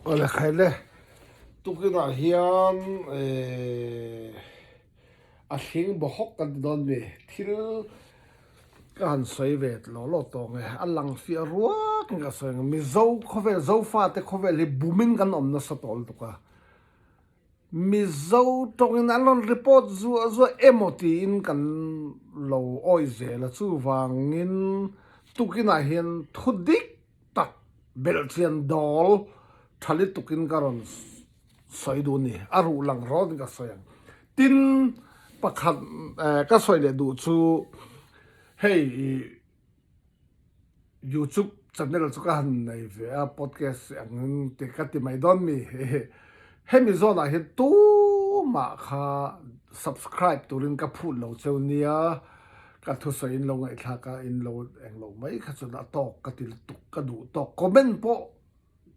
Ola khaile tukina hian a hling bo hok kan don mi thil kan soi vet lo to nge alang fi ruak nga soi mi zo khovel Zofate khovel hi bumin kan om na satol to ka mi zo tongin alon report zu emoti in kan lo oi ze la chu wangin tukina hian thudik tak belchian dol thalit tukin karon soi du ni aru lang rod ka soyang tin pakhat ka soi le du chu hey YouTube channel chu ka han nei ve a podcast ang te ka ti mai don mi he mi zona he tu ma kha subscribe turin ka phul lo cheu nia ka thu so in lo ngai thla ka in lo eng lo mai kha chuna tok ka til tuk ka du tok comment po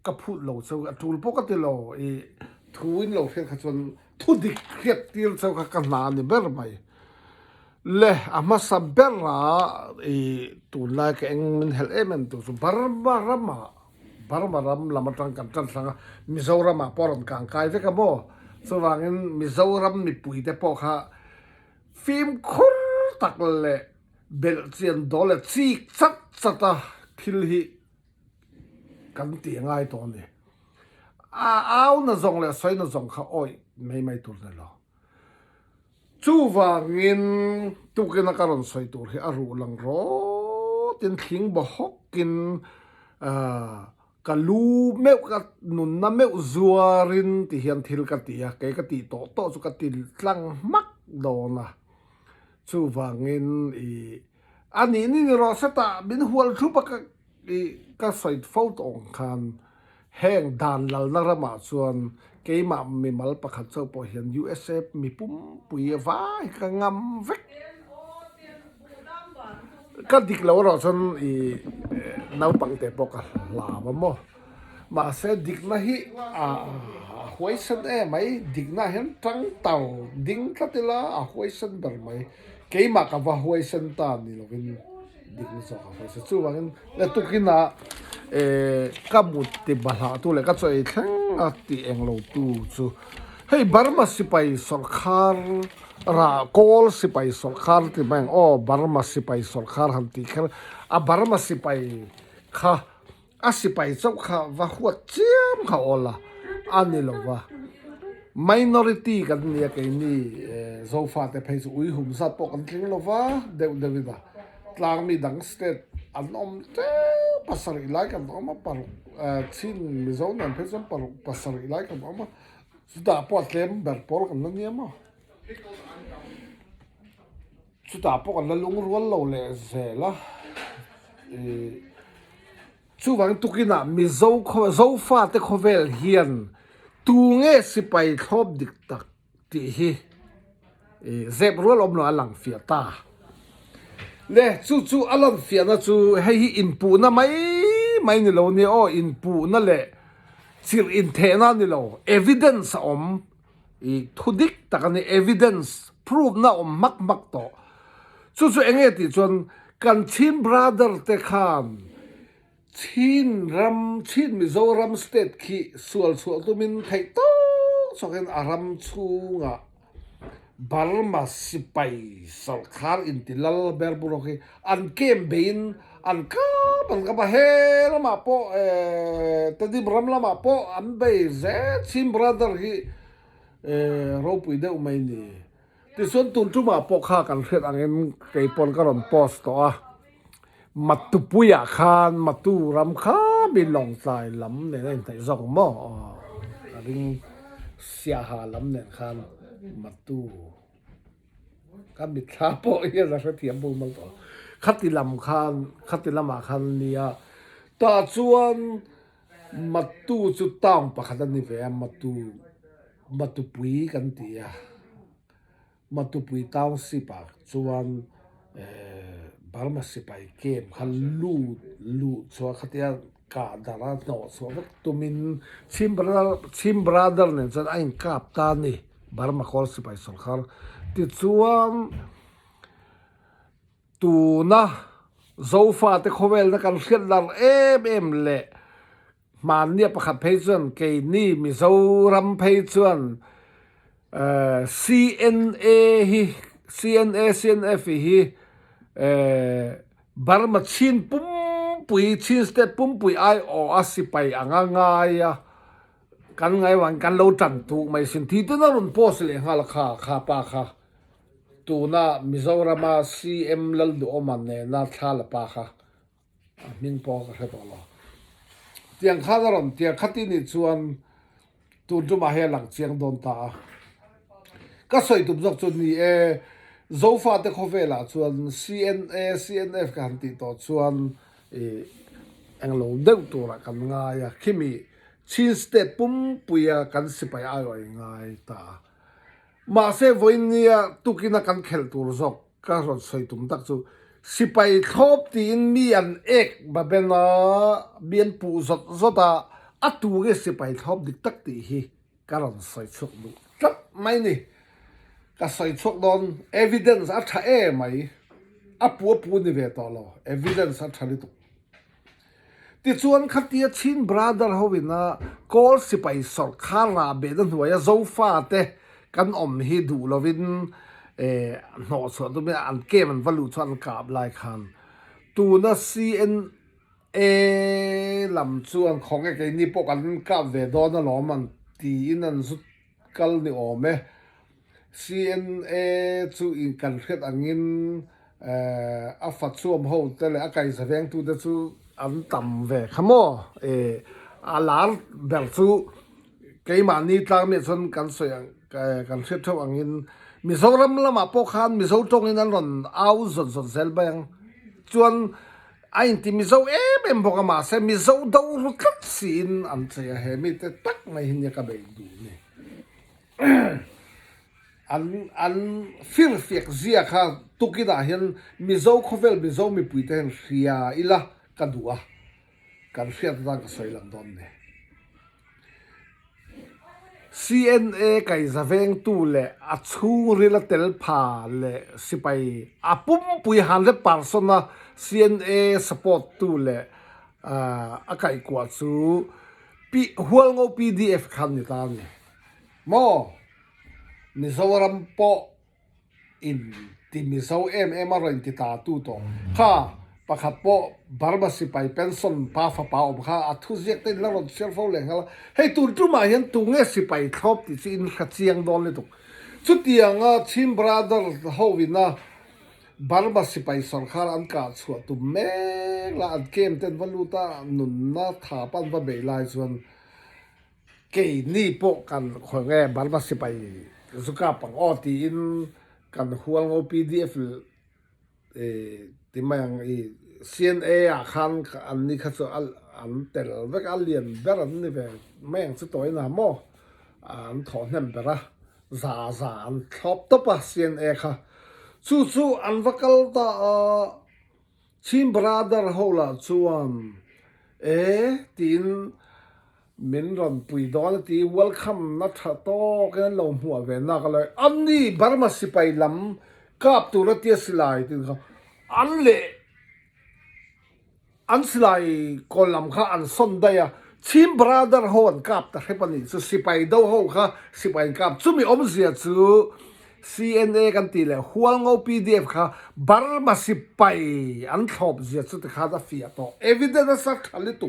ka phut lo cheu a tul po ka ti lo e thuin lo khen kha chun thu dik khiat til cheu ka na ni ber mai le ama sabera e tu la ka eng min hel emen tu su barma ram lama tang kan tan sanga Mizoram poron kang kai ve ka bo so wangin Mizoram mi pui te po kha phim khul tak le bel chian dole chi chat chata thil hi kan ti ngai to ni au na zong le soi na zong kha oi mai tur na lo chu wangin tu ke na karon soi tur hi aru lang ro tin thing bo hokin kalu meu ka nun na meu zuarin ti hian thil ka ti a ke ka ti to chu ka til tlang mak do na chu wangin i ani ni ro sa ta bin hual thu pa ka side photo khan heng dan lal na rama chuan keima mi mal pakhat chau po hian USF mi pum pui vai ka ngam vek ka dik lo ro chon i nau pang te po ka la ba mo ma se dik na hi a huaisan mai dik na hen tang tau ding ka tila a huaisan ber mai keima ka va huaisan ta ni lo vin dik ni so ka huaisan chu wangin le tukina kamut ti bala tu le ka choi thang a ti eng lo tu chu hei Burma sipai sarkar ra kol sipai sarkar ti bang o Burma sipai sarkar han ti kher a Burma sipai kha a sipai chau kha wa huat chiam kha ola ani lo wa minority kan nia ke ni Zofate phei chu ui hum sa po kan tling lo wa de vida tlang mi dang state anom te pasari lai kan oma par chin mi zon an phesam par pasari lai kan oma suda po tlem ber por kan nia ma suda po kan lung rual lo le zela chu wang tukina mi Zofate khovel hian tu nge sipai thop dik tak ti hi zeb rual om no alang fia ta le chu alam fia na chu hei inpu na mai ni lo ni o inpu na le chir in the na ni lo evidence om I thudik takani evidence proof na om mak to chu enge ti chon kan chin brother te khan chin Mizoram state ki sual tu min thai to so gen aram chunga Burma sipai sarkar intilal berburoki an campaign an ka ba he lama po tadi bram lama po an bay ze chin brother hi ropui de umai ni ti son tun tu ma po kha kan hret angin kei pon karon post to a matupuya khan matu ram kha bilong sai lam ne nen tai zong mo ring sia ha lam ne khan matu ka mit tha po ye la sa thiam bu mang to khatilam khan nia ta chuan matu chu tang pakhat ani ve matu pui kan tia matu pui tang sipa chuan Burma sipai kem khan lu so khatia ka dara no so tumin chim brother ne chan ain kap ta ni Burma kol sipai sarkar ti chuan tu na Zofate khovel na kan hriat lar em le มาเนี่ยประคับเพจส่วนเกนี่มิโซรัมเพจส่วนCNA ฮี CNA CNF ฮีบาร์มาชินปุ่มปุยชินสเตปปุ่มปุยไอโออาสิไปอ่างง่ายกันไงวันกันเราจันทุกไม่สินที่ตัวนั้นรุ่นโพสเลยฮะละค่ะปาค่ะตัวน่ะมิโซรามา CM ลัลดูอมันเนี่ยน่าชาละปาค่ะมิงปอก็ใช่ปะล่ะเตียงข้าตลอดเตียงขัดที่นี่ชวนตัวจุมาเฮหลังเชียงโดนตาก็สวยตุบจกจนนี่Zofateเขาเวลาชวน CNA CNF กันติดต่อชวนอังโลเดือดตัวละกันง่ายคิมีชินสเตปปุ่มปุยกันสิไปอร่อยง่ายตามาเซวันนี้ตุกินักกันเขลตัวจกก็รถสวยตุมตักจูสิไปทบตีนมีอันเอกแบบเป็นเบียนปูสดสดอัตุเกสิไปทบดิตักตีฮีก็รถสวยชุกดูจับไม่นี่ก็ใส่ชุกโดน evidence อัฐเอไหมอัปวปูนี่เวตอลอ evidence อัฐลิตุที่ชวนขัดที่ชิน brother เขาวินะก็สิไปสอบข้าราเบดันหัวยาโซฟาเตกันอมฮิดูลวินหนอส่วนตัวนี้อันเกมันวัลุชวนกับลายคันตัวนั้น CNA ลำชวนของไอ้นี่พวกกันกับเวดอนนั่นหรอมันตีนั่นสุดกัลนี่อ๋อไหมCNA จูอินกันเกิดอันยินอัฟชัวมโฮแต่ละไก่แสดงตัวเดจูอันต่ำเวขโมอาลาแบบจูเกี่ยมันนี่ตามมีส่วนกันเสียงกันเชื่อถืออันยินมิโซรัมละมาพวกขันมิโซตรงนั้นรอนเอาส่วนเซลเบงจวนไอ้ที่มิโซเป็นพวกมาเซมิโซดูรุกัดสินอันเสียเหมิตตักไม่เห็นยังกับเบงดูนี่อันฟิลฟิกเซียค่ะตุกิดาเห็นมิโซคเวลมิโซมีปุยเตนเสียอีละกันดัวกันเสียตั้งก็สวยลำดอนเนี่ย CNA ไก่จะเวงตูเล่อัดชูริลเตลพาเล่สิไปอาปุ่มปุยหันเล่ปาร์ซนะ CNA support ตูเล่อาไก่กว่าซูปีหัวงอ PDF คันนี่ตามเนี่ยมอมิโซรัมโปอินที่มิโซมาเรนติตาตูโตข้าปะขับโปบาร์บาสิไปเป็นส่วนป้าฟ้าป้าอบข้าอัทุเรียกเต้นแล้วรถเชลฟ์เลยฮะให้ตูจุมาเห็นตูเงี้ยสิไปครบที่สินขัดเสียงโดนเลยตุกสุดยังชิมบราเดอร์ฮาวินะบาร์บาสิไปสอนข้าอันกาดสวดตุเมกละอันเกมเต้นวัลูตาหนุนนาถาปันว่าเบลายส่วนเกนี่โปกันคนแก่บาร์บาสิไปสุขาปังอ้อตีนกันหัวงอ PDF ที่มันCNA คันอันนี้เขาจะอันแต่ละเวกอันเลียนแบบนี้แบบแม่งสุดตัวนะโมอันถอนเงินไปละอันชอบตัวปะ CNA ค่ะสู้อันวักลตาชิมบราเดอร์ฮอลชวนทีนมินรอนปุยดอนที่ welcome นัทโตกันลงหัวเวนักเลยอันนี้บาร์มาสิไปลำกับตัวรถเตี้ยสิไลที่เขาอันเล่อันสิไลคนลำข้าอันสนได้ชิมบราเดอร์ฮอนกับแต่ให้ปนิสุสิไปดูฮอค่ะสิไปกับซุมีอมเสียจู CNA กันตีเลยหัวงอ PDF ค่ะบาร์มาสิไปอันทบเสียสุดข้าจะเฟียโต evidence สักขลิตุ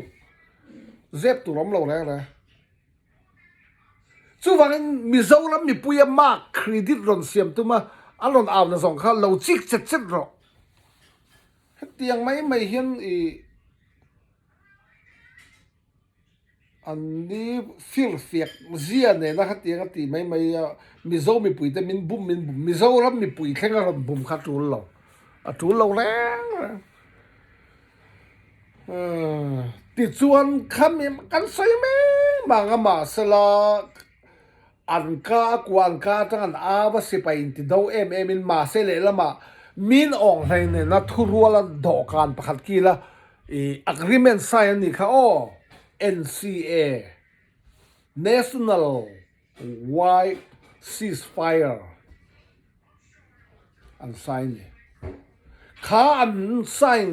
เจ็บตัวล้มเราแล้วนะจู่วันนี้มิโซรัมมีปุยมากเครดิตรอนเสียมตัวมาอันรอนเอาในสองข้าเราจิกเจ็ดรอเตียงไม่เห็นอันนี้ฟิลเฟียกเสียเนี่ยนะครับเตียงตีไม่มิโซมีปุยแต่มินบุ้มมิโซรัมมีปุยแค่รอนบุ้มขัดจูนเราจูนเราแล้วติดส่วนคำกันใส่ไหมบางมาสละอันกากวนกาตั้งอาวสิไปอินติดเอามินมาเสเลละมามินอ่องให้เนี่ยนัทุรัวละดอกการประคัดกีละagreement sign นี่ค่ะNCA National Wide Ceasefire อัน sign นี่ข้าอัน sign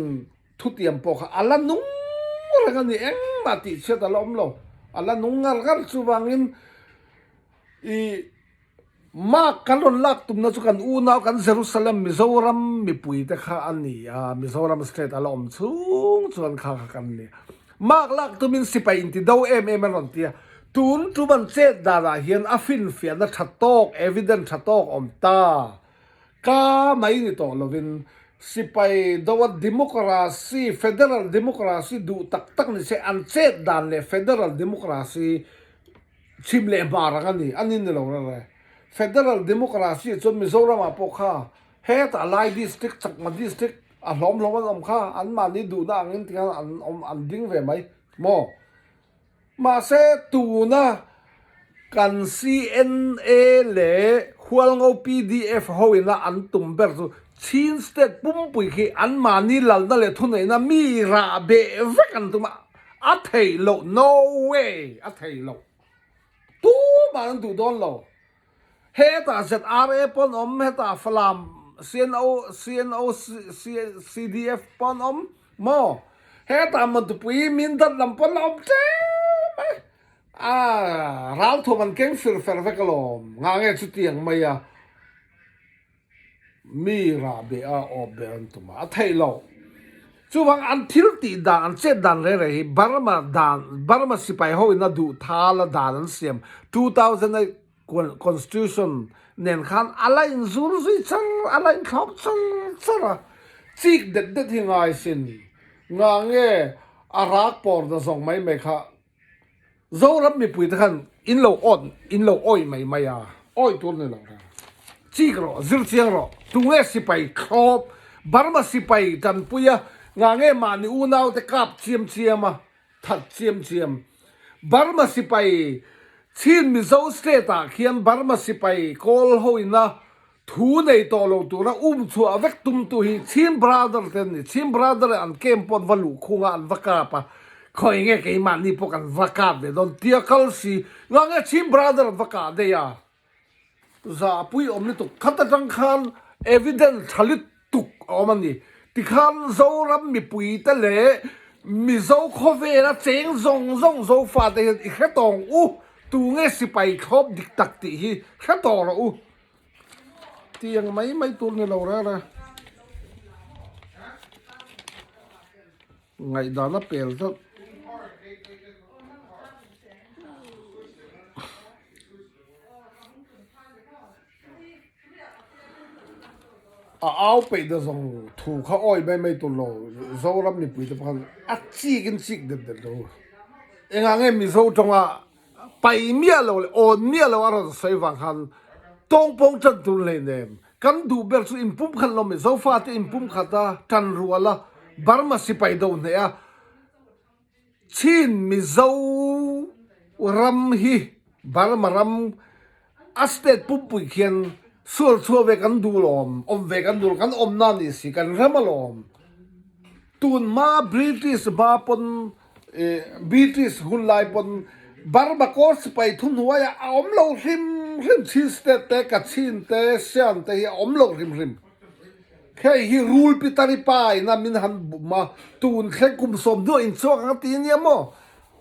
ทุกเตรียมปอกอันละนุ่งไร กันนี่เอ็งมาติเชื่อตลอมโลอันละนุ่งกันสุวางอินมากกันรอนลักตุมนะสุกันอูนาวกันเยรูซาเล็มมิโซรัมมีปุยแต่ข้าอันนี้มิโซรัมสเตทอลอมสูงส่วนข้ากันนี่มากลักตุมินสิไปอินติดาวมันรอนเตียตูนตุบันเจดดาราเฮียนอฟินเฟียนชัดโตกเอวิเดนชัดโตกอมตากาไม่นี่โตลวินสิไปดาวดิโมคราซีเฟเดอรัลดิโมคราซีดูตักนี่เซอันเจดดานเลเฟเดอรัลดิโมคราซีชิมเลบารักันนี่อันนี้นี่เราเลย Federal Democracy จนมิโซรัมพวกข้าเฮตอะไรดิสตริกจักมาดิสตริกล้อมมันข้าอันมานี่ดูนะอันที่อันดิ้งเวไหมโมมาเซตูนะกัน CNA เล่หัวงเอา PDF หอยนะอันตุ่มเบอร์ซูชินสเตตปุ่มปุยขี้อันมานี่หลังนั่นเลยทุนไหนนะมีราเบเวกันตุ่มอัดเทโล no way อัดเทโลตู้มันดูโดนโลเฮตาเซตอาร์เอปอนอมเฮตาฟลามCNO CDF ปอนอมโมเฮตามันตุปุยมินดัดลำปอนอมเจ้เราทุมันเก่งฟิลเฟอร์เวกลอมงานเงี้ยชุดที่ยังไม่มีราเบออบเบนตุมาไทยโลจู่วังอันทิลตีดานเจ็ดดานเลยบาร์มาสิไปห้อยน่าดูทาละดานเสียม2000 constitution เน้นขันอะไรซูรุสิชันอะไรครบชันชันจิกเด็ดที่ง่ายสินงานเงี้ยอารักปอร์ดส่งไม่ค่ะโจรับมีปุ๋ยทันอินโลออนอินโลอ้อยไม่อ้อยตัวนี้แหละจิกรอซิลเซียรอตุงเอสิไปครบบาร์มาสิไปจันปุยงานเงี้ยมานี่อูนาวแต่กลับเชียมทัดเชียมบาร์มาสิไปชินมิโซสเตตาเขียนบาร์มาสิไปคอลโฮอินะทูในตัวเราตัวนะชัวเวกตุมตุฮีชินบราเดอร์เทนนี่ชินบราเดอร์อันเกมปอนวัลูคุงอันวักกาปะคอยเงี้ยกี่มันนี่พวกอันวักกาเดดอนเทียคัลซีงานเงี้ยชินบราเดอร์วักกาเดียซาปุยอมนี่ตุกขัดจังคันเอวิเดนทลิตตุกอมันนี่ที่คันโซรับมีปุยตะเล่มีโซโคเวนะเจงซงโซฟาเดอีกแค่ตองตูเงสิไปครบดิกตักติฮีแค่ต่อละที่ยังไม่ตุนในเราแล้วนะไงดานะเปลี่ยนซะเอาไปเดี๋ยวส่งถูกเขาอ้อยไม่ตุนเราโซรับนี่ปุ๋ยตะพันจิกเด็ดเราเองไงมีโซจงไปเมียเราเลยโอนเมียเราอะไรใส่ฟังคันตรงปงจันทุนเลยเนี่ยกันดูเบลสุอินปุ่มคันเราไม่โซฟาที่อินปุ่มขัดจันรัวละบาร์มาสิไปโดนเนี่ยชินมิโซรัมฮีบาร์มารัมอัสเตตปุ่มปุยเขียนส่วนเวกันดูลมเวกันดูกันนั่นนี่สิกันเริ่มลมตุนมาบริติสมาปนบริติสหุ่นลายปนบาร์มาโคสไปทุนหัวเราริมชิสเตกัดชินเตเซียนเตเราริมแค่ฮีรูลปิตาริปายนะมินหันมาตูนแค่กุมสมด้วยอินโซกันตีเนี่ยมั้ง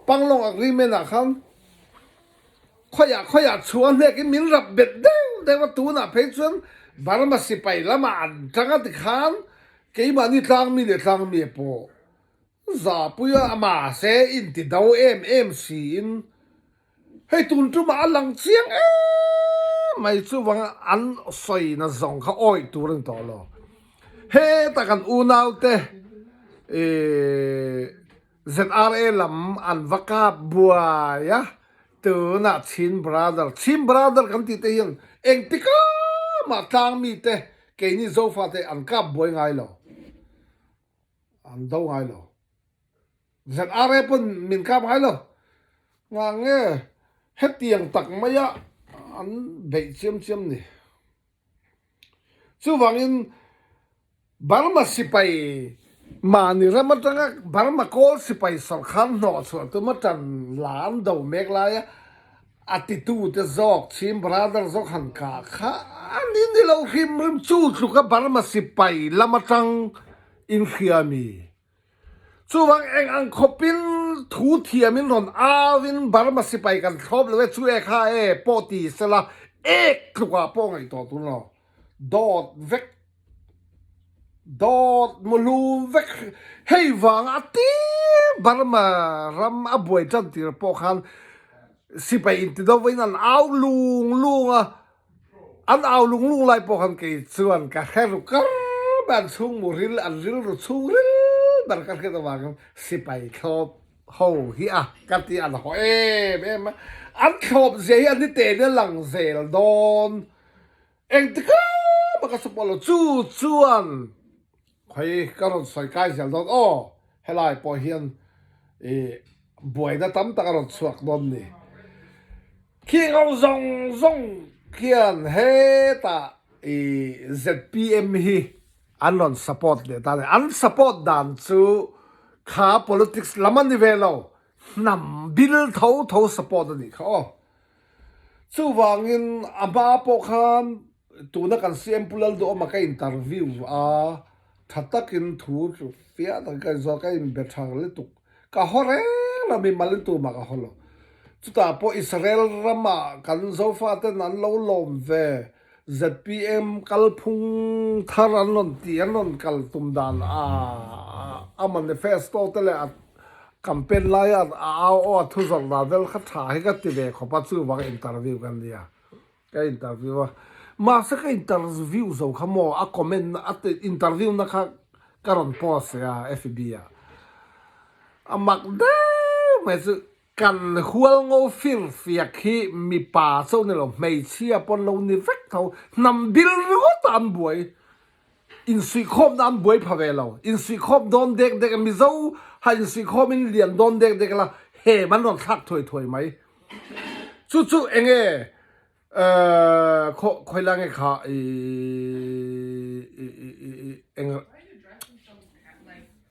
ปังลงอักริเมนะคันขอยากชวนเนี่ยกินมินรับเบ็ดเด้งแต่ว่าตูน่ะเพชรบาร์มาสิไปละมาอันจังติคันเกี่ยมันนี่ทางมีเดทางมีปอซาปุยอามาเซอินติดาวซีนให้ตุนจุมาหลังเสียงไม่จู่วังอันใส่น่ะส่งเขาอ้อยตัวนึงต่อรอเฮ้แต่กันอูนาวเตZRA ลำอันวักบัวยะตัวน่ะชินบราเดอร์กันที่เตียงเองติก้ามาทางมีเตเกนี่โซฟาเตอันกับบัวไงล่ะอันเดาไงล่ะZRA ปุ่นมินกับไงล่ะงานเงี้ยเฮ็ดเตียงตักไม่ยะอันเบ็ดเชี่ยมนี่จู่วังอินบาร์มาสิไปมานี่เรามาตั้งบาร์มาโคลสิไปสังขันหนอส่วนตัวมาจันหลานดาวเมกลายอัติตูดจอกชิมบราเดอร์จอกหันกาค่ะอันนี้เราหิมจู่สุกับบาร์มาสิไปละมาตั้งอินเคียมี chu wang eng ang khopin thu thiamin ron awin barma sipai kan thop le chu e kha e poti sela ek kwa po ngai to tu no dot vek dot mulu vek hei wang ati barma ram aboi chan tir po khan sipai inti do win an aw lung a an aw lung lai po khan ke chuan ka heru kar ban chung muril an ril ru chung ril bar ka ke to wang sipai thop ho hi a ka ti an ho em an thop je an ni te ne lang zel don eng ti ka ba ka so polo chuan khoi ka ron soi kai zel don o helai po hian e buai da tam ta ka ron chuak don ni khi ngau zong kian he ta e ZPM hi an ron support le ta an support dan chu kha politics laman ni velo nam bil tho support ni kha chu wangin aba po khan tu na kan CM pulal do ma ka interview a thatakin thu chu fia ta ka zo ka in bethang le tu ka hore la mi mal tu ma ka holo chu ta po Israel rama kan Zofate nan lo lom ve ZPM kalphung tharan non ti anon kal tum dan a manifesto tele a campaign lai a o thu zong da vel kha tha hi ka ti ve khopa chu wang interview kan dia ka interview ma sa ka interview zo khamo a comment at interview na kha karon post ya FB ya amak de me chu kan hual ngo fil fiak hi mi pa so ne lo mei chia pon lo ni vek tho nam bil ro tan buai in sui khom dan buai phavelo in sui khom don dek mi zo ha in sui khom in lian don dek la he man ron thak thoi mai chu enge khoi lang e kha eng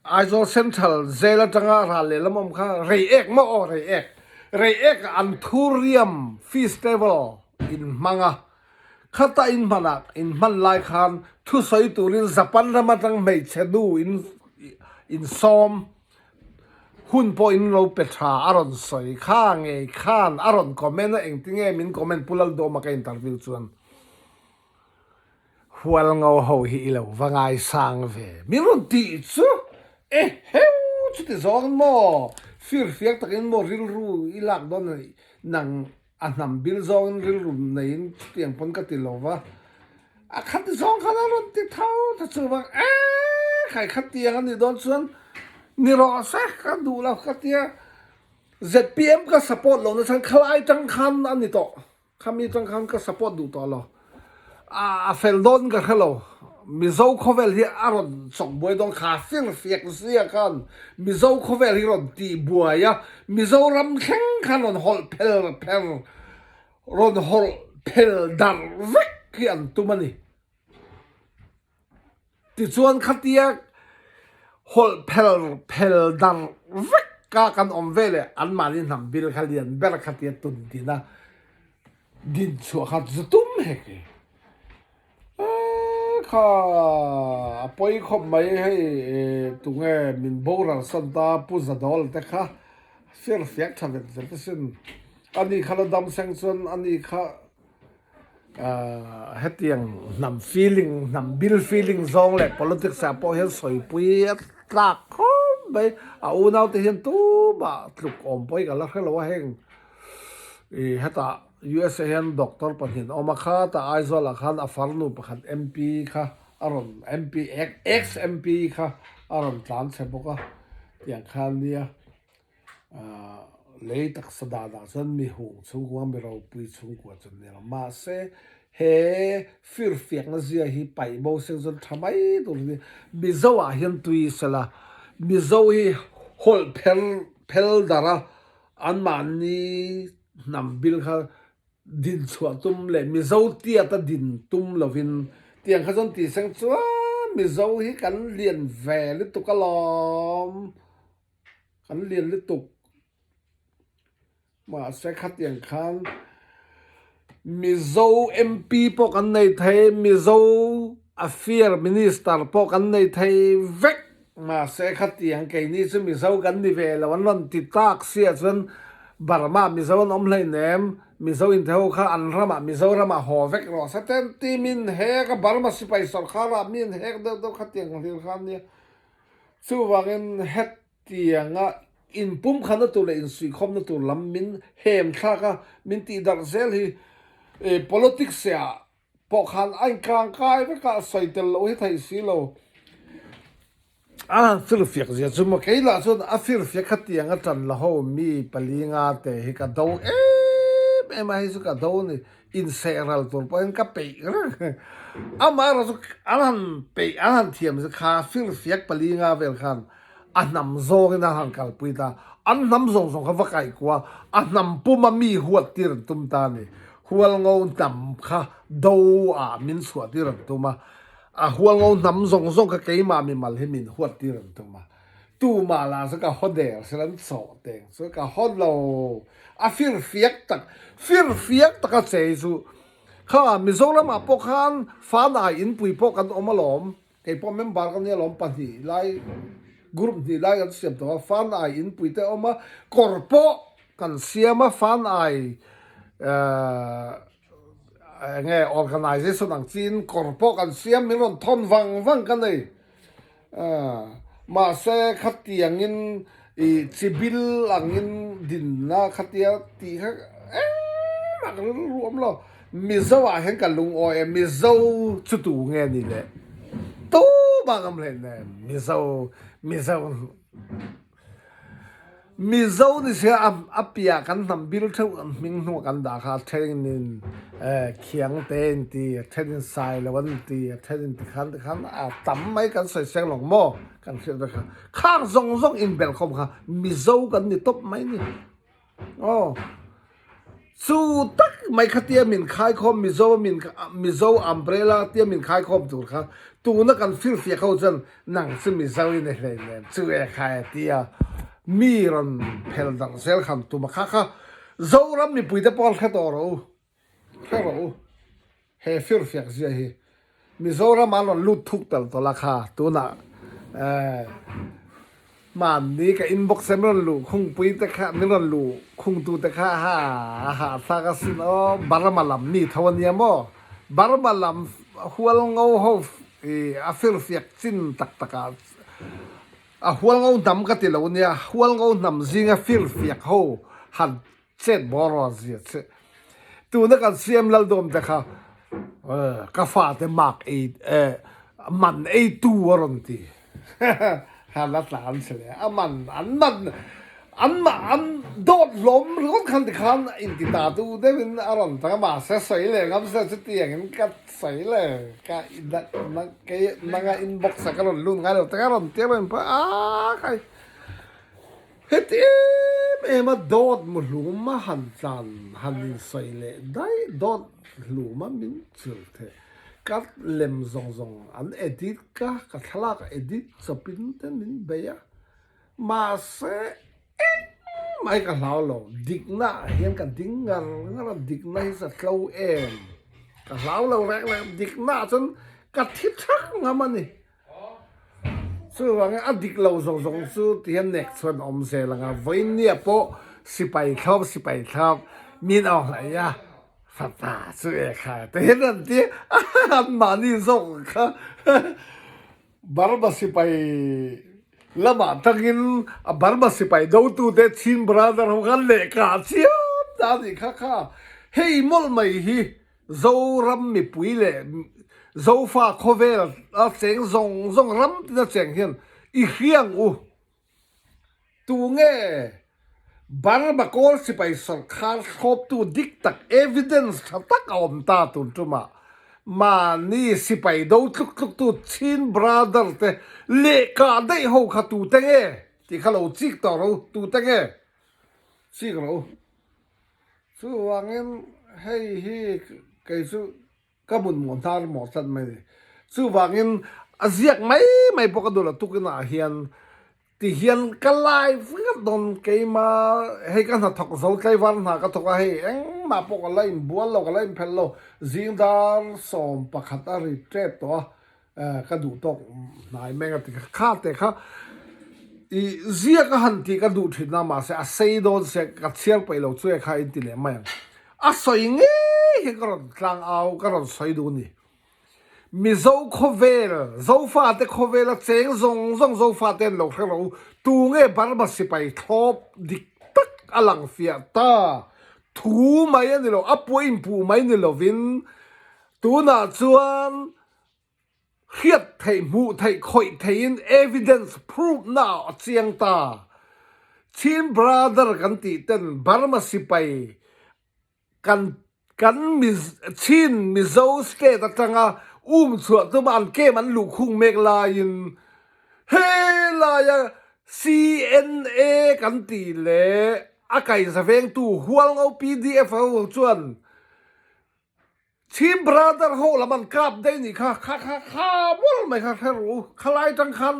Aizo Central zela tanga ra le lamom kha rei ek mo o rei ek an thuriam festival in manga khata in manak in man lai khan thu soi turin Japan ramatang mei chedu in som hun po in lo petra aron soi kha nge khan aron comment eng tinge min comment pulal do ma ka interview chuan hual ngau ho hi lo wangai sang ve min ron ti chu heu chu ti zong mo fir fiak takin mo ril ru ilak don nang anam bil zong ril ru nein tiang pon ka ti lova a khat zong khala ron ti thau ta chu bang khai khat tiang ani don chuan ni ro sa ka du la ka tia ZPM ka support lo na sang khlai tang khan ani to khami tang khan ka support du to lo a fel don ka hello mizo khovel hi aron chok boy dong kha fil fiak sia kan mizo khovel hi ron ti buaya mizo ram kheng khan on hol pel ron hol pel dar vek ki an tumani ti chuan khatia hol pel dar vek ka kan om vele an malin ham bil khalian ber khatia tun dina din chu khat zutum heke kha apoi khop mai hei tunge min boral santa puzadol te kha fir fiak thavet zesin ani khala dam sanction ani kha hetiang nam feeling nam bil feeling zong le politics a po hel soi pui tlak khom bai a unau te hen tu ba tluk om poi ga la khelo wa heng heta USA hen doctor pahin oma kha ta aizola khan afarnu pakhat MP kha aron MP ex MP kha aron tlan cheboka yang khan nia lei tak sada da zan mi hu chung wa mi ro pui chung ko chun ne ma se he fir fiak na zia hi pai bo se zon thamai tu ni mi zo a hian tui sala mi zo hi hol pel dara an man ni nam bil kha din chua tum le mi zo tia ta din tum lovin tiang kha zon ti sang chua mi zo hi kan lian ve li tu ka lom kan lian li tu ma se khat yang khan mi zo MP po kan nei thai mi zo affair minister po kan nei thai vek mà sẽ khát tiếng cái ní chứ mình dâu gắn đi về là vẫn luôn tít tác xia chân bảo mà mình dâu ông lên ném mình dâu in theo khá ăn ra mà mình dâu ra mà hồ vét rồi sẽ tên ti mình hè cái bảo mà sip ai sor khá là mình hè đâu đâu khát tiếng thì khá nhỉ chú vàng hết tiếng á in pum khá nó tụ lại in suy không nó tụ lắm mình hem khá cả mình tì đặt zel thì politics à bộ khăn anh càng cái với cả xoay tiền lỗi thầy xí lô phiền phức gì chứ mà cái là cho phiền phức khát tiếng ở chân là hồ mi bali ngà te hi cả đâu em hay chứ cả đâu này in seral tuần bao cái bể rồi mà rồi anh bể anh thiêm chứ khá phiền phức bali ngà về khăn anh nằm zo cái nào hàng cả bụi ta anh nằm zong cái vác cái qua anh nằm bùm mà mi huat tiền tum ta này hual ngô nằm khá đâu min suat tiền tum mà hual ngô nằm zong cái mà mình mal mình huat tiền tum mà tu mà là cái hot there sẽ làm sọ tiền sẽ cái hot lâu phiền phức cái gì chứ khá mình zong làm bốc han phá nai in bụi bốc kan ôm lom cái bom member kan lom pan hi lai group ni lai kan siam to fan ai in puite oma korpo kan siama fan ai nghe organization ang chin korpo kan siam min ron thon wang kan nei ma se khatiang in chibil ang in din na khatia ti kha mak ruom lo mi zawa hen kan lung oi mi zo chu tu nghe ni le to ba ngam len ne mizo ni se apia kan nam bil thau ming nu kan da kha theng nin khiang ten ti theng sai la wan ti theng ti khan tam mai kan sai seng long mo kan se da kha zong in bel khom kha mizo kan ni top mai ni su tak mai khatia min khai khom mizo umbrella tia min khai khom tur kha tu na kan fil fia khau chan nang su mizo in le chu e khai tia mi ron phel dang sel kham tu ma kha zo ram mi puite pol kha to ro he fil fia zia hi mizo ram alon lut thuk tal to la kha tu na manนี้กับ inbox เซมรอนลูคงปุยตะค่ะมิรอนลูคงตูตะค่ะหาซากสินบารมาลัมนี่ทวันยามบารมาลัมหัวงเอาหัวฟิลเฟียกจินตักกาหัวงเอาดำกติลาวเนี่ยหัวงเอาดำจิงฟิลเฟียกหัวหันเจ็ดบอรอสิตัวนักการเสียมลัลดมตะค่ะกาฟาเตมากมันตัวรอนตีฮัลโหลอันเสร็จมันโดดล้มรถคันที่คันอินทิตาตูได้เป็นอารมณ์ตั้งมาเสียเลยครับเสียเตียงกันก็เสียเลยก็อินดักนักอินบ็อกซ์กันลุ้นกันแล้วแต่อารมณ์เตี้ยเป็นปะใครเฮ้ยมาโดดมุลุมาหันจันหันเสียเลยได้โดดลุมามินสุดเถอะกัดเล็มซงอันเอดิตกัดทลากเอดิตสปินเตนินเบียมาเสไม่กันเราดิกหน้าเห็นกันดิ้งกันดิกหน้าสัตว์เราเองกันเราแรกดิกหน้าจนกัดทิศทักงามันนี่ส่วนว่าไงดิกเราซงสู้ที่เน็กส่วนอมเซลังวันนี้โปสิไปครับมีนเอาอะไรอ่ะฟ้าสวยค่ะแต่เห็นนั่นที่มานี่ส่งค่ะบาร์มาสิไปละมาตั้งอินบาร์มาสิไปดูตูเดชินบราดาร์กันเล็กอาเซียนนั่นนี่ค่ะเฮ้ยมอลไม่ฮีโซรัมมีปุยเล่โซฟาโคเวลเสียงซงรัมที่จะเสียงเห็นอีเฮียงตัวเงี้ยบาร์บากอลสิไปสังขารครบตัวดิกตักเอวิเดนซ์ตักอมตาตุนจุมานี่สิไปดูทุกตัวชินบราดาร์เตเล็กาได้หัวขัดตัวเตงที่เขาเราจิกต่อเราตัวเตงจิกเราสู้ว่างั้นให้ใครสู้ก็บุญหมอนทารหมอสันไม่สู้ว่างั้นอาเซียกไม่ปกติละทุกนาเฮียนที่เฮียนก็ไล่ฟื้นโดนเกมาให้กันถักโซ่ไกวันหาก็ถักให้เอ็งมาปกอะไรบัวเราก็ไล่เพลโลจิงดาร์สอมปะขัดอะไรเจ็บตัว ก็ดูตกนายแม่งติข้าแต่ข้าอีเสียก็หันตีก็ดูถิ่นน้ำมาเสียเซโดนเสียกัดเชียงไปเราช่วยข้าอินติเลยแม่งสวยงี้ก็รอนกลางเอาก็รอนสวยดูนี่มีโซโคเวลโซฟาเตโคเวลเจงซงโซฟาเตนหลอกเราตูเงี้ยบาร์มาสิไปทบดิกตักอลังเฟียตาทูไม่เนี่ยเราอัปวยอิมปูไม่เนี่ยเราวินตูน่าชวนเฮียดไทยมูไทยคอยไทย evidence proof น่าเจียงตาทีมบราเดอร์กันตีเต้นบาร์มาสิไปกันมิชินมิโซสเกตตังอาชัวตัวมันเกมันลูกคุงเมกลายินเฮลายา CNA กันตีเล่อาไก่สะเวงตู้หัวเอา PDF เอาชวนทีมบราเดอร์โฮละมันกลับได้นี่ค่ะว่าไม่ค่ะแค่รู้คลายจังคัน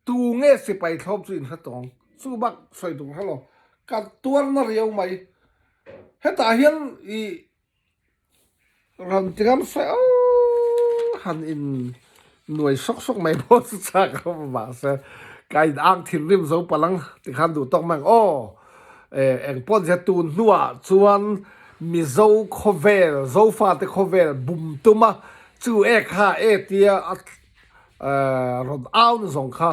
ตูเงี้ยสิไปทบสินขัดตองสู้บักใส่ถุงฮัลโหลกัดตัวน่าเรียวไหมให้ตาเห็นอีรันจิกำใส่หันอินหน่วยซกไม่พอสักเขามาเสียไก่อ่างถิ่นริมสงปลังติคันดูต้องมั่งเอ็งป้อนจะตูนนัวชวนมีโซโคเวลโซฟาเตโคเวลบุมตุมาจูเตียรถอ้าวนึงค่ะ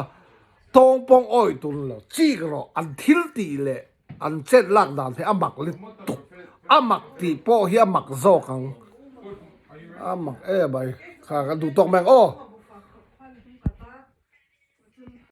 ตองปองอ้อยตุนแล้วจีกรออันทิลตีเลยอันเจ็ดลักดานที่อามักลิตุกอามักตีโป้เฮียมักโซกังอามักใบข้ากันดูต้องแมง